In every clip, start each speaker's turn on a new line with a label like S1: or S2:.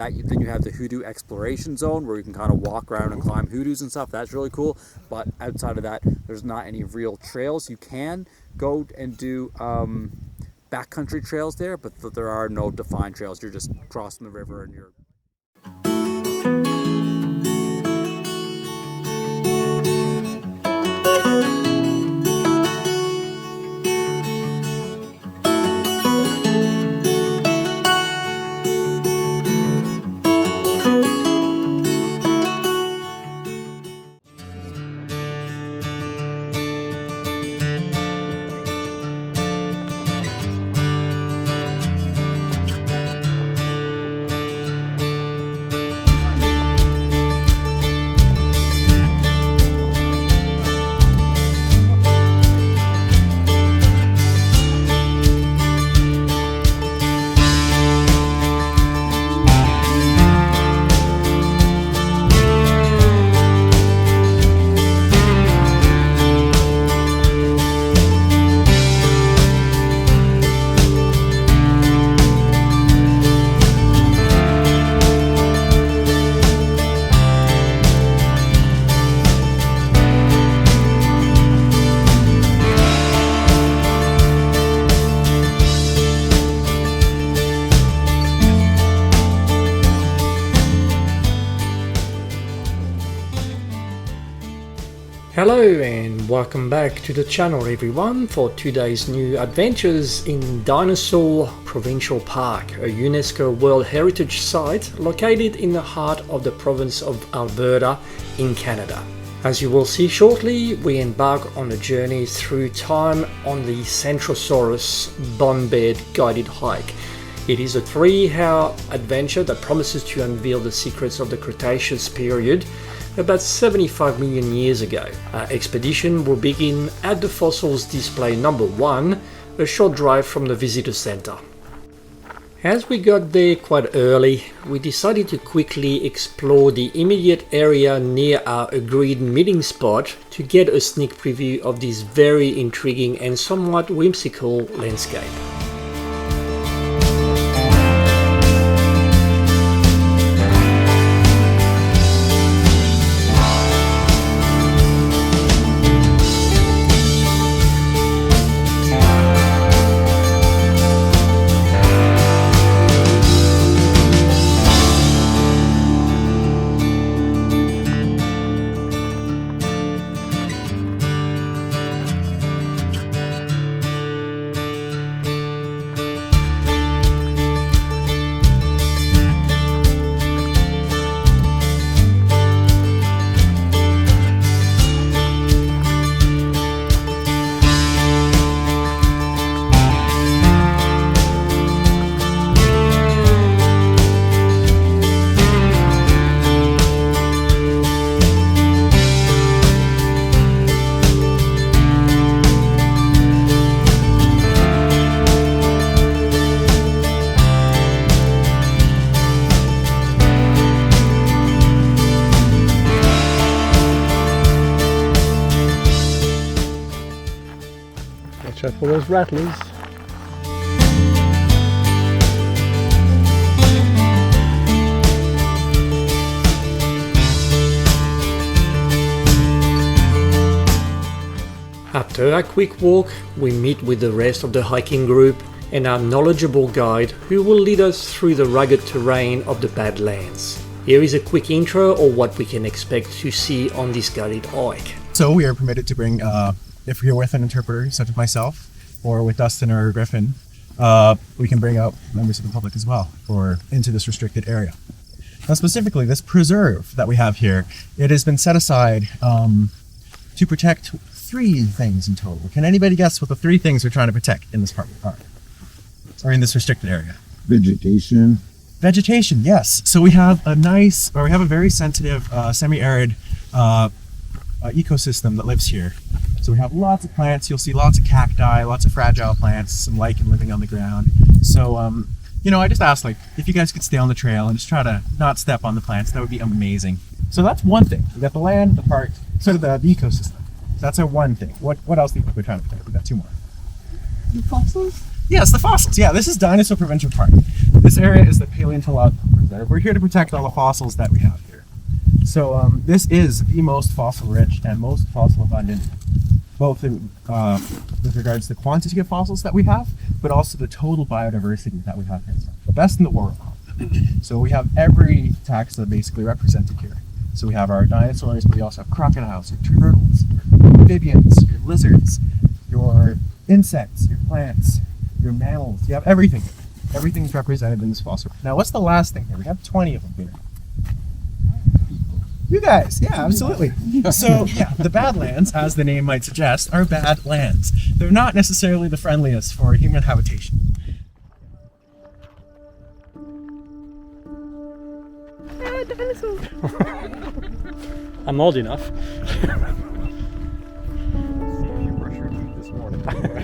S1: Then you have the hoodoo exploration zone where you can kind of walk around and climb hoodoos and stuff. That's really cool. But outside of that, there's not any real trails. You can go and do backcountry trails there, but there are no defined trails. You're just crossing the river and you're...
S2: Hello and welcome back to the channel everyone for today's new adventures in Dinosaur Provincial Park, a UNESCO World Heritage Site located in the heart of the province of Alberta in Canada. As you will see shortly, we embark on a journey through time on the Centrosaurus Bonebed Guided Hike. It is a 3-hour adventure that promises to unveil the secrets of the Cretaceous period, about 75 million years ago. Our expedition will begin at the Fossils Display number 1, a short drive from the visitor center. As we got there quite early, we decided to quickly explore the immediate area near our agreed meeting spot to get a sneak preview of this very intriguing and somewhat whimsical landscape. Watch out for those rattlers. After a quick walk, we meet with the rest of the hiking group and our knowledgeable guide who will lead us through the rugged terrain of the Badlands. Here is a quick intro of what we can expect to see on this guided hike.
S3: So we are permitted to bring, if you're with an interpreter such as myself, or with Dustin or Griffin, we can bring out members of the public as well, or into this restricted area. Now specifically, this preserve that we have here, it has been set aside to protect 3 things in total. Can anybody guess what the 3 things we're trying to protect in this park are? Or in this restricted area?
S4: Vegetation.
S3: Vegetation, yes. So we have a very sensitive, semi-arid ecosystem that lives here. So we have lots of plants. You'll see lots of cacti, lots of fragile plants, some lichen living on the ground. So, I just asked, if you guys could stay on the trail and just try to not step on the plants, that would be amazing. So that's one thing. We got the land, the park, sort of the ecosystem. So that's our one thing. What else do you think we're trying to protect? We got 2 more.
S4: The fossils?
S3: Yes, the fossils. Yeah, this is Dinosaur Provincial Park. This area is the Paleontological Reserve. We're here to protect all the fossils that we have here. So this is the most fossil-rich and most fossil-abundant, both with regards to the quantity of fossils that we have, but also the total biodiversity that we have here. The best in the world. So we have every taxa basically represented here. So we have our dinosaurs, but we also have crocodiles, your turtles, your amphibians, your lizards, your insects, your plants, your mammals. You have everything. Everything's represented in this fossil. Now, what's the last thing here? We have 20 of them here. You guys, yeah, absolutely. So, yeah, the Badlands, as the name might suggest, are bad lands. They're not necessarily the friendliest for human habitation.
S4: Dinosaur.
S2: I'm old enough.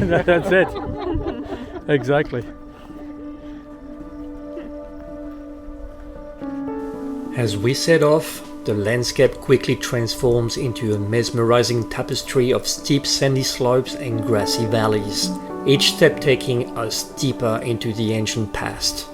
S2: That's it. Exactly. As we set off, the landscape quickly transforms into a mesmerizing tapestry of steep sandy slopes and grassy valleys, each step taking us deeper into the ancient past.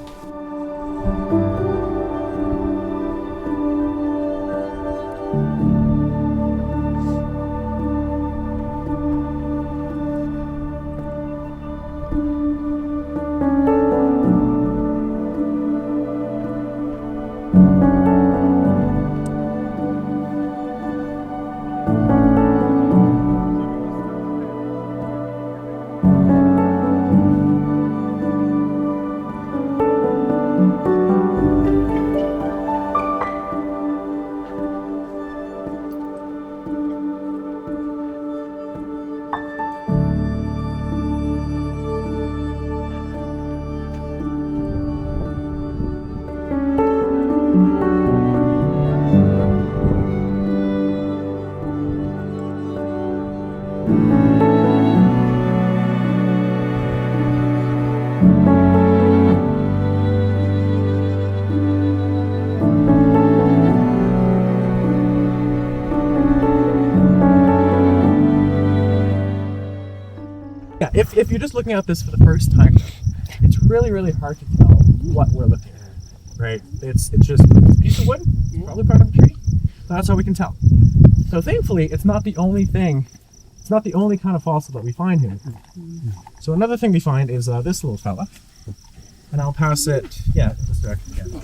S3: Yeah, if you're just looking at this for the first time, it's really hard to tell what we're looking at, right? It's just a piece of wood, probably part of a tree. That's all we can tell. So thankfully, it's not the only thing. It's not the only kind of fossil that we find here. So another thing we find is this little fella, and I'll pass it. Yeah, in this direction again.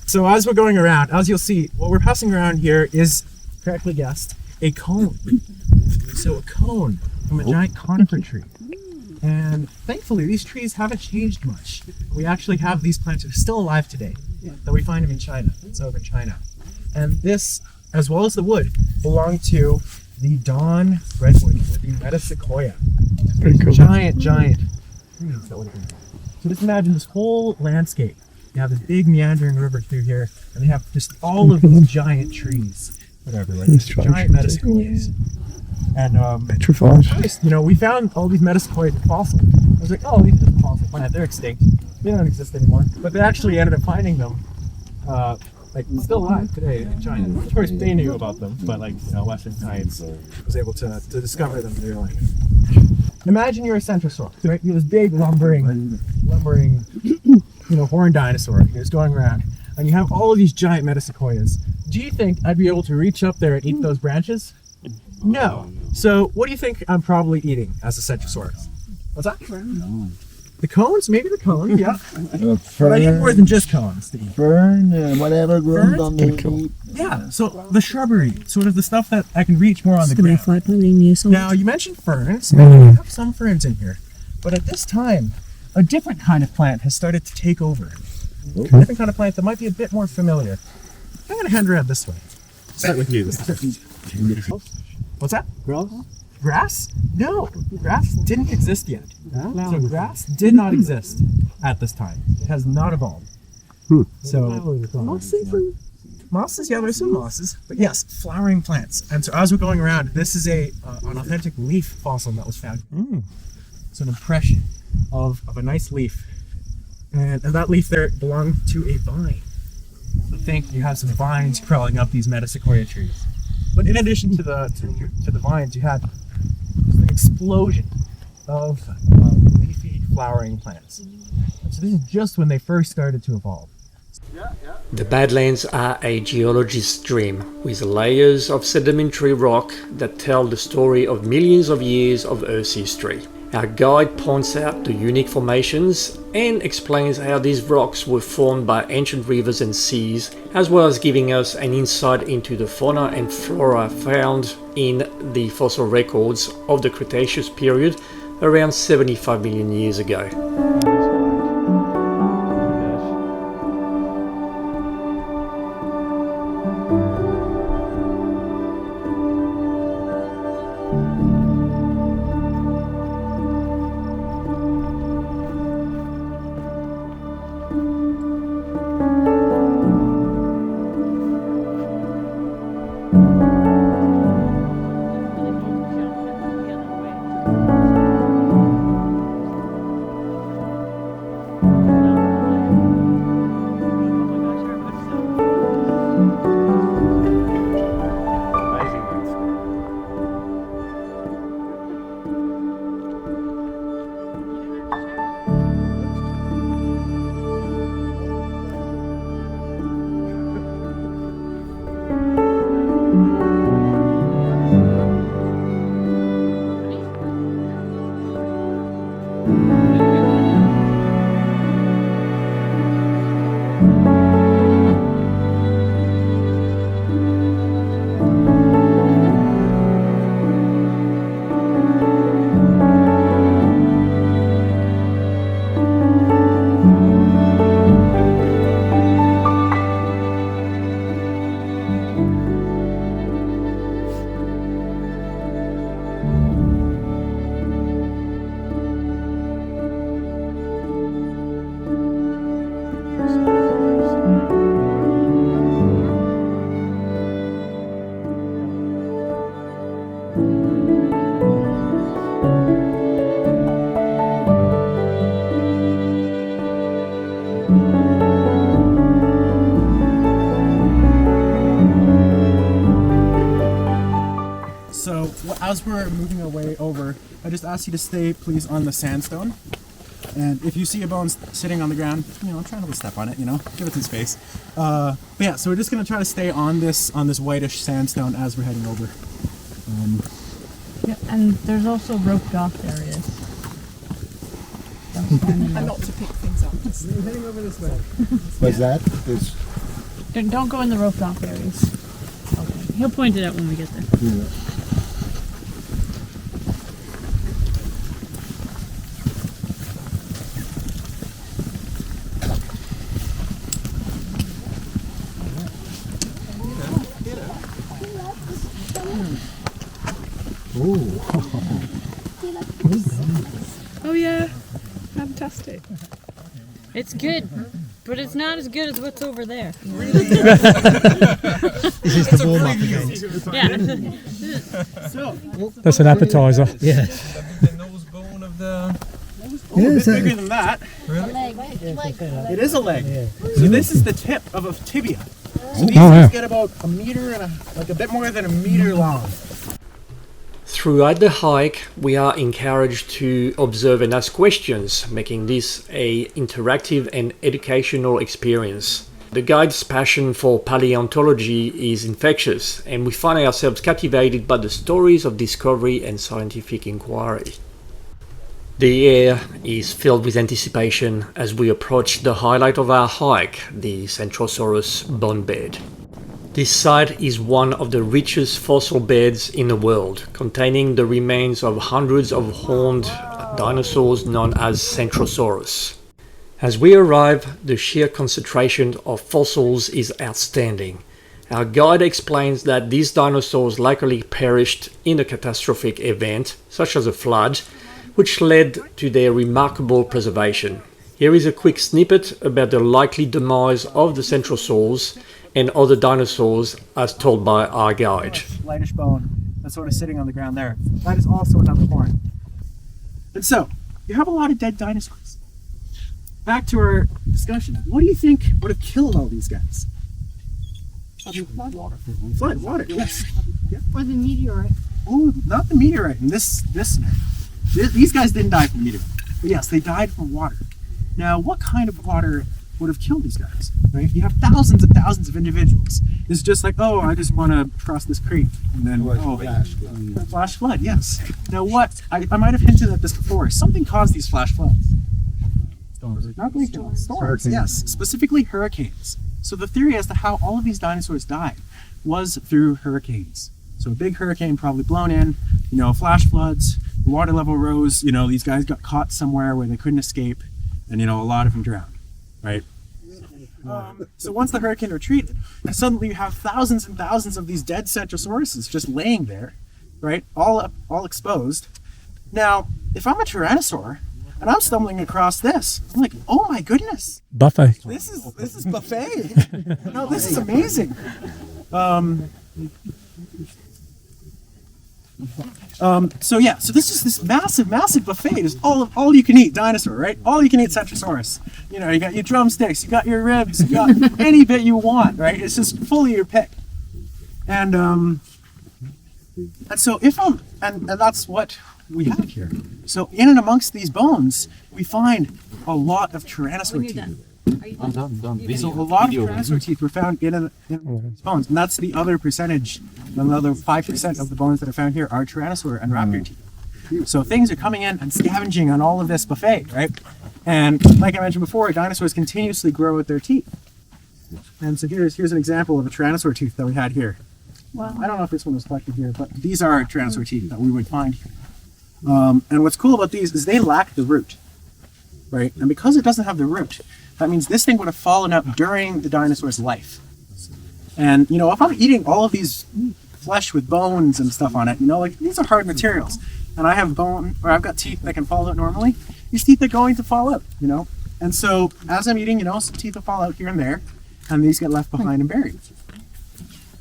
S3: So as we're going around, as you'll see, what we're passing around here is, correctly guessed, a cone. So a cone from a giant conifer tree. And thankfully, these trees haven't changed much. We actually have these plants that are still alive today, that we find them in China, in southern China. And this, as well as the wood, belong to the Dawn redwood, or the metasequoia. Cool. Giant trees that would have been. So just imagine this whole landscape. You have this big meandering river through here, and they have just all of these giant trees, whatever, like giant metasequoias. And
S4: Petrified.
S3: you know, we found all these metasequoias fossils. I was like, oh, these are just fossil plant. They're extinct. They don't exist anymore. But they actually ended up finding them, like still alive today in China. Of course, they knew about them, but like, you know, Western science was able to discover them in their life. Imagine you're a Centrosaurus, right? You're this big lumbering, you know, horned dinosaur. You're just going around, and you have all of these giant metasequoias. Do you think I'd be able to reach up there and eat those branches? No. So what do you think I'm probably eating as a Centrosaurus? What's that? The cones? Maybe the cones, yeah. But I eat more than just cones.
S4: Fern, whatever grows on the leaf.
S3: Yeah, so the shrubbery, sort of the stuff that I can reach more on the ground.
S5: 5 million years old.
S3: Now, you mentioned ferns. We have some ferns in here. But at this time, a different kind of plant has started to take over. A different kind of plant that might be a bit more familiar. I'm going to hand around this way. Start with you. What's that? Grass? No, grass didn't exist yet. So grass did not exist at this time. It has not evolved. So mosses, yeah, there's some mosses, but yes, flowering plants. And so as we're going around, this is an authentic leaf fossil that was found. It's an impression of a nice leaf, and that leaf there belonged to a vine. So think you have some vines crawling up these metasequoia trees. But in addition to the vines, you had an explosion of leafy flowering plants. So this is just when they first started to evolve.
S2: The Badlands are a geologist's dream, with layers of sedimentary rock that tell the story of millions of years of Earth's history. Our guide points out the unique formations and explains how these rocks were formed by ancient rivers and seas, as well as giving us an insight into the fauna and flora found in the fossil records of the Cretaceous period around 75 million years ago.
S3: As we're moving our way over, I just ask you to stay, please, on the sandstone. And if you see a bone sitting on the ground, try not to step on it. Give it some space. But yeah, so we're just gonna try to stay on this whitish sandstone as we're heading over.
S5: Yeah, and there's also roped off areas.
S6: And not to pick things up.
S3: We're heading over this way.
S4: What's that?
S5: Don't go in the roped off areas. Okay. He'll point it out when we get there.
S4: Yeah.
S6: Oh yeah, fantastic.
S5: It's good, but it's not as good as what's over there.
S4: This is the warm up again.
S5: Yeah.
S3: So,
S2: That's an appetizer.
S4: Yeah.
S7: The nose bone of the...
S3: a bit bigger than that. It is a leg. So this is the tip of a tibia. So these things get about a meter and a bit more than a meter long.
S2: Throughout the hike, we are encouraged to observe and ask questions, making this an interactive and educational experience. The guide's passion for paleontology is infectious, and we find ourselves captivated by the stories of discovery and scientific inquiry. The air is filled with anticipation as we approach the highlight of our hike, the Centrosaurus Bonebed. This site is one of the richest fossil beds in the world, containing the remains of hundreds of horned dinosaurs known as Centrosaurus. As we arrive, the sheer concentration of fossils is outstanding. Our guide explains that these dinosaurs likely perished in a catastrophic event, such as a flood, which led to their remarkable preservation. Here is a quick snippet about the likely demise of the Centrosaurs and other dinosaurs as told by our guide.
S3: Lightish bone that's sort of sitting on the ground there. That is also another horn. And so, you have a lot of dead dinosaurs. Back to our discussion. What do you think would have killed all these guys?
S6: Flood water.
S3: Flood water, yes. Yeah.
S5: Or the meteorite.
S3: Oh, not the meteorite. And these guys didn't die from the meteorite. But yes, they died from water. Now, what kind of water would have killed these guys, right? You have thousands and thousands of individuals. It's just like, oh, I just want to cross this creek, and then flash flood. Yes. Now, what I might have hinted at this before. Something caused these flash floods. Not like storms. Yes, specifically hurricanes. So the theory as to how all of these dinosaurs died was through hurricanes. So a big hurricane probably blown in, flash floods, the water level rose, these guys got caught somewhere where they couldn't escape, and a lot of them drowned, right? So once the hurricane retreated, suddenly you have thousands and thousands of these dead Centrosauruses just laying there, right? All exposed. Now, if I'm a Tyrannosaur and I'm stumbling across this, I'm like, oh my goodness,
S2: Buffet.
S3: this is buffet. No, this is amazing. So this is this massive buffet. It's all you can eat dinosaur, right? All you can eat Centrosaurus. You got your drumsticks, you got your ribs, you got any bit you want, right? It's just fully your pick. And so and that's what we have here. So in and amongst these bones, we find a lot of Tyrannosaur teeth. So a lot of Tyrannosaur teeth were found in these bones, and that's the other percentage. Another 5% of the bones that are found here are Tyrannosaur and raptor teeth. So things are coming in and scavenging on all of this buffet, right? And like I mentioned before, dinosaurs continuously grow with their teeth. And so here's an example of a Tyrannosaur tooth that we had here.
S5: Wow.
S3: I don't know if this one was collected here, but these are Tyrannosaur teeth that we would find here. And what's cool about these is they lack the root, right? And because it doesn't have the root, that means this thing would have fallen out during the dinosaur's life. And, if I'm eating all of these flesh with bones and stuff on it, these are hard materials. And I have I've got teeth that can fall out normally. These teeth are going to fall out, And so as I'm eating, some teeth will fall out here and there, and these get left behind and buried.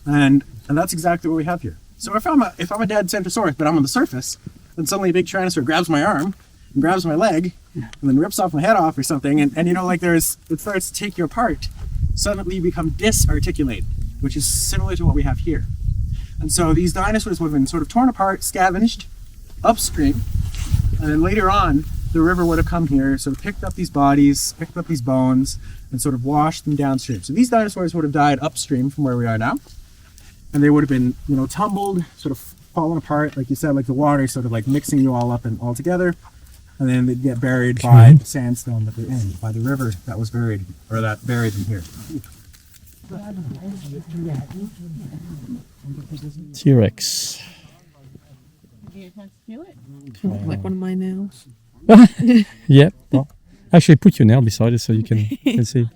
S3: And that's exactly what we have here. So if I'm a dead Centrosaurus, but I'm on the surface, then suddenly a big Tyrannosaur grabs my arm and grabs my leg and then rips off my head off or something, and it starts to take you apart. Suddenly you become disarticulated, which is similar to what we have here. And so these dinosaurs would have been sort of torn apart, scavenged upstream, and then later on the river would have come here, sort of picked up these bodies, picked up these bones, and sort of washed them downstream. So these dinosaurs would have died upstream from where we are now, and they would have been, tumbled, sort of fallen apart, like you said, like the water sort of like mixing you all up and all together, and then they'd get buried by the sandstone that they're in, by the river that was buried, or that buried them here.
S2: T-Rex.
S6: Like one of my nails.
S2: Yeah. Well, actually, put your nail beside it so you can see.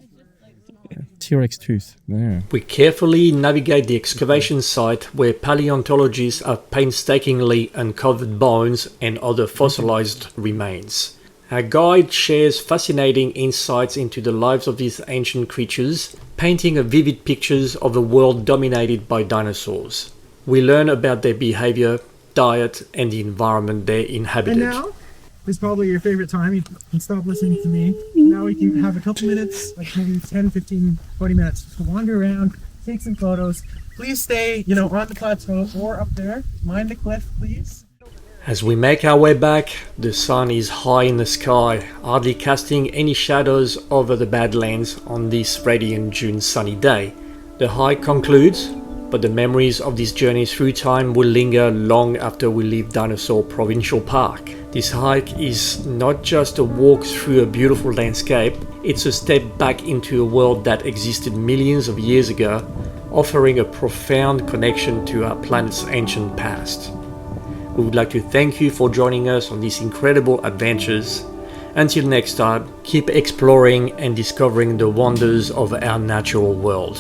S2: T-Rex tooth. There. We carefully navigate the excavation site where paleontologists have painstakingly uncovered bones and other fossilized remains. Our guide shares fascinating insights into the lives of these ancient creatures, painting a vivid pictures of a world dominated by dinosaurs. We learn about their behavior, diet, and the environment they inhabited.
S3: And now is probably your favorite time. You can stop listening to me. Now we can have a couple minutes, like maybe 10, 15, 20 minutes to wander around, take some photos. Please stay, on the plateau or up there. Mind the cliff, please.
S2: As we make our way back, the sun is high in the sky, hardly casting any shadows over the Badlands on this radiant June sunny day. The hike concludes, but the memories of this journey through time will linger long after we leave Dinosaur Provincial Park. This hike is not just a walk through a beautiful landscape, it's a step back into a world that existed millions of years ago, offering a profound connection to our planet's ancient past. We would like to thank you for joining us on these incredible adventures. Until next time, keep exploring and discovering the wonders of our natural world.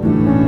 S3: Bye.